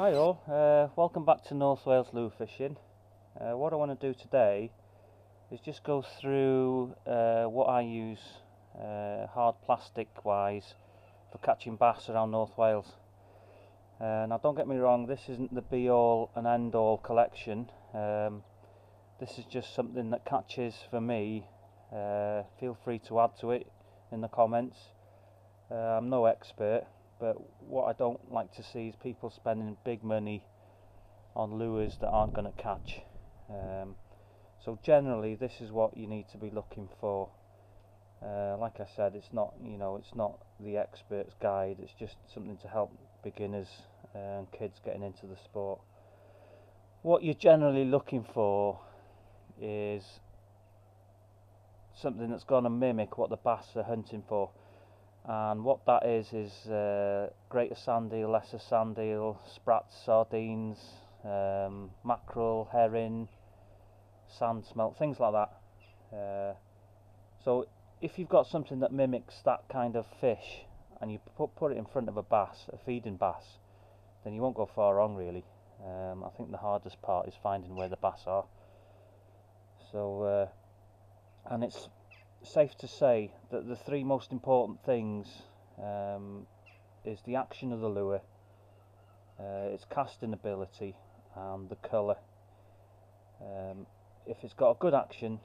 Hi all, welcome back to North Wales lure fishing. What I want to do today is just go through what I use hard plastic wise for catching bass around North Wales. Now don't get me wrong, this isn't the be all and end all collection. This is just something that catches for me. Feel free to add to it in the comments. I'm no expert, but what I don't like to see is people spending big money on lures that aren't going to catch. So generally this is what you need to be looking for. Like I said, it's not the expert's guide, it's just something to help beginners and kids getting into the sport. What you're generally looking for is something that's going to mimic what the bass are hunting for. And what that is greater sand eel, lesser sand eel, sprats, sardines, mackerel, herring, sand smelt, things like that. So if you've got something that mimics that kind of fish and you put it in front of a bass, a feeding bass, then you won't go far wrong really. I think the hardest part is finding where the bass are. So and it's safe to say that the three most important things is the action of the lure, its casting ability, and the colour. If it's got a good action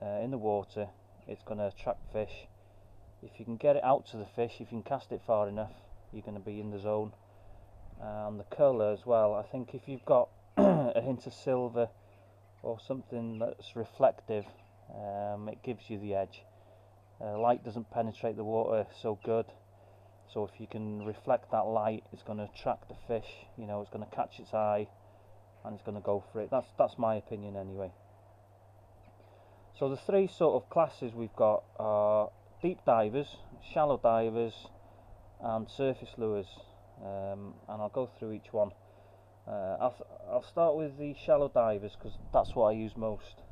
in the water, it's going to attract fish. If you can get it out to the fish, if you can cast it far enough, you're going to be in the zone. And the colour as well, I think if you've got a hint of silver or something that's reflective, it gives you the edge. Light doesn't penetrate the water so good, so if you can reflect that light, it's going to attract the fish. You know, it's going to catch its eye and it's going to go for it. That's my opinion anyway. So the three sort of classes we've got are deep divers, shallow divers, and surface lures, and I'll go through each one. I'll start with the shallow divers because that's what I use most.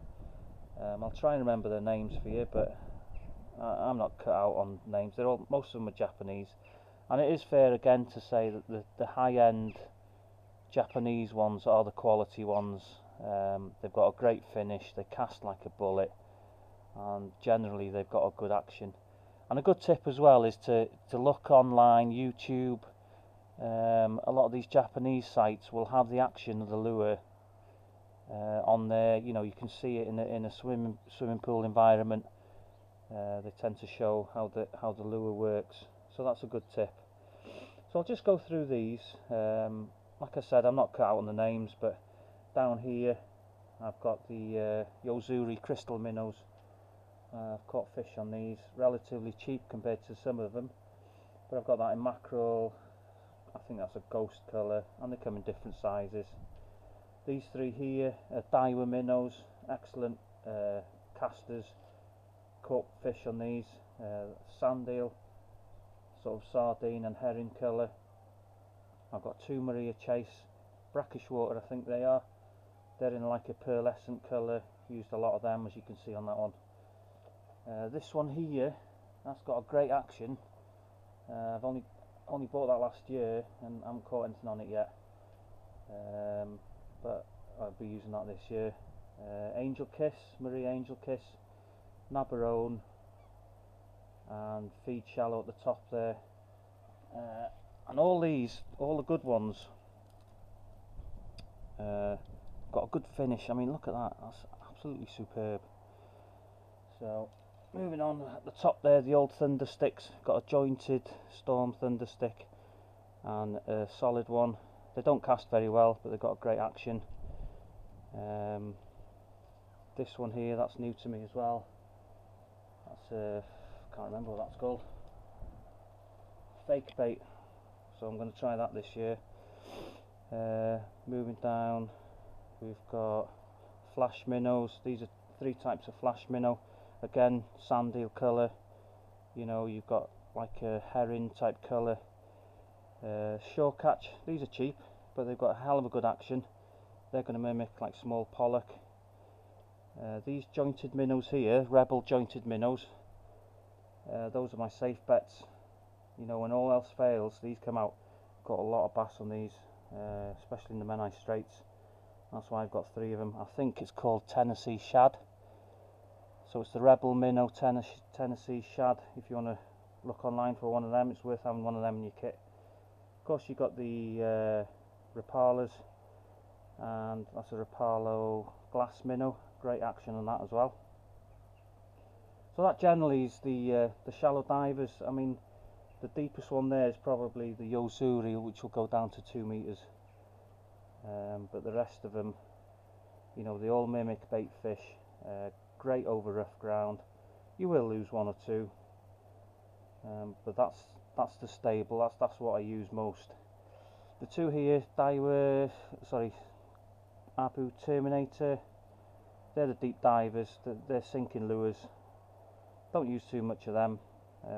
I'll try and remember their names for you, but I'm not cut out on names. Most of them are Japanese, and it is fair again to say that the high-end Japanese ones are the quality ones. They've got a great finish, they cast like a bullet, and generally they've got a good action. And a good tip as well is to look online, YouTube. A lot of these Japanese sites will have the action of the lure on there. You know, you can see it in a swimming pool environment. They tend to show how the lure works, so that's a good tip. So I'll just go through these. Like I said, I'm not cut out on the names, but down here I've got the Yozuri crystal minnows. I've caught fish on these, relatively cheap compared to some of them, but I've got that in mackerel. I think that's a ghost colour, and they come in different sizes. These three here are Daiwa minnows, excellent casters. Caught fish on these, sand eel, sort of sardine and herring colour. I've got two Maria Chase, brackish water I think they are. They're in like a pearlescent colour, used a lot of them as you can see on that one. This one here, that's got a great action. I've only bought that last year and I haven't caught anything on it yet, but I'll be using that this year. Angel Kiss, Maria Angel Kiss, Nabarone, and feed shallow at the top there, and all the good ones got a good finish. I mean, look at that, that's absolutely superb. So moving on, at the top there, the old thunder sticks, got a jointed storm thunder stick and a solid one. They don't cast very well, but they've got a great action. This one here, that's new to me as well. That's can't remember what that's called. Fake bait. So I'm going to try that this year. Moving down, we've got flash minnows. These are three types of flash minnow. Again, sand eel colour. You know, you've got like a herring type colour. Shore catch. These are cheap, but they've got a hell of a good action. They're going to mimic like small pollock. These jointed minnows here, rebel jointed minnows, those are my safe bets. You know, when all else fails, these come out. Got a lot of bass on these. especially in the Menai Straits. That's why I've got 3 of them. I think it's called Tennessee Shad. So it's the Rebel Minnow Tennessee Shad. If you want to look online for one of them, it's worth having one of them in your kit. Of course, you've got the Rapalas, and that's a Rapalo glass minnow. Great action on that as well. So that generally is the shallow divers. I mean, the deepest one there is probably the Yozuri, which will go down to 2 meters. But the rest of them, you know, they all mimic baitfish. Great over rough ground. You will lose 1 or 2, but that's the stable. That's what I use most. The 2 here, Abu Terminator, they're the deep divers. They're sinking lures. Don't use too much of them.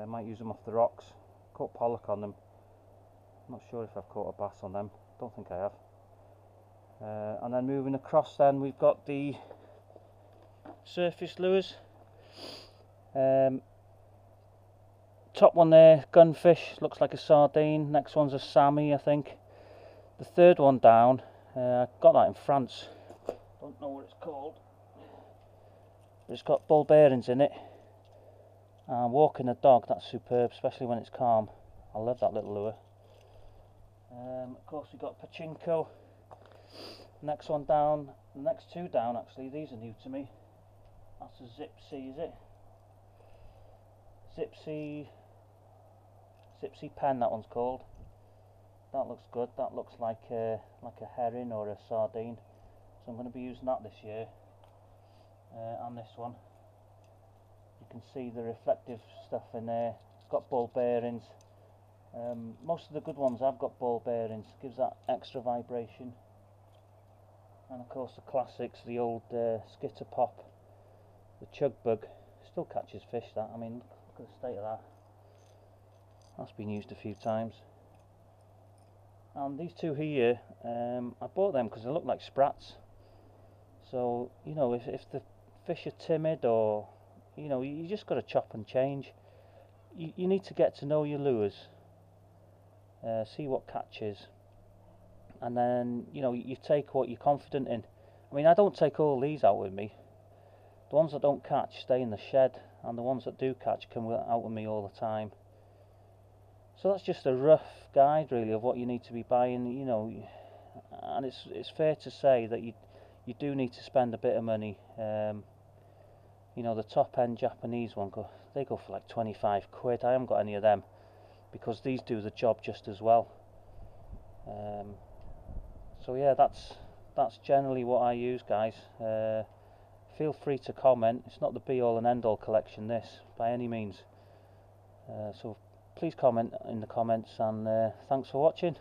Might use them off the rocks. Caught pollock on them. Not sure if I've caught a bass on them. Don't think I have. And then moving across, then we've got the surface lures. Top one there, gunfish, looks like a sardine. Next one's a Sammy, I think. The 3rd one down, I got that in France. Don't know what it's called. But it's got bull bearings in it. And walking a dog, that's superb, especially when it's calm. I love that little lure. Of course, we've got Pachinko. Next one down, the next 2 down actually, these are new to me. That's a Zipsy, is it? Zipsy pen, that one's called. That looks good. That looks like a herring or a sardine. So I'm going to be using that this year. And this one. You can see the reflective stuff in there. It's got ball bearings. Most of the good ones have got ball bearings. Gives that extra vibration. And of course the classics, the old skitter pop, the chug bug. Still catches fish, that. I mean, look at the state of that. That's been used a few times. And these 2 here, I bought them because they look like Sprats. So, you know, if the fish are timid, or, you know, you just got to chop and change. You need to get to know your lures, see what catches, and then, you know, you take what you're confident in. I mean, I don't take all these out with me. The ones that don't catch stay in the shed, and the ones that do catch come out with me all the time. So that's just a rough guide really of what you need to be buying, you know, and it's fair to say that you do need to spend a bit of money. You know, the top end Japanese one, they go for like 25 quid. I haven't got any of them because these do the job just as well. So yeah, that's generally what I use, guys. Feel free to comment. It's not the be all and end all collection, this, by any means. So please comment in the comments, and thanks for watching.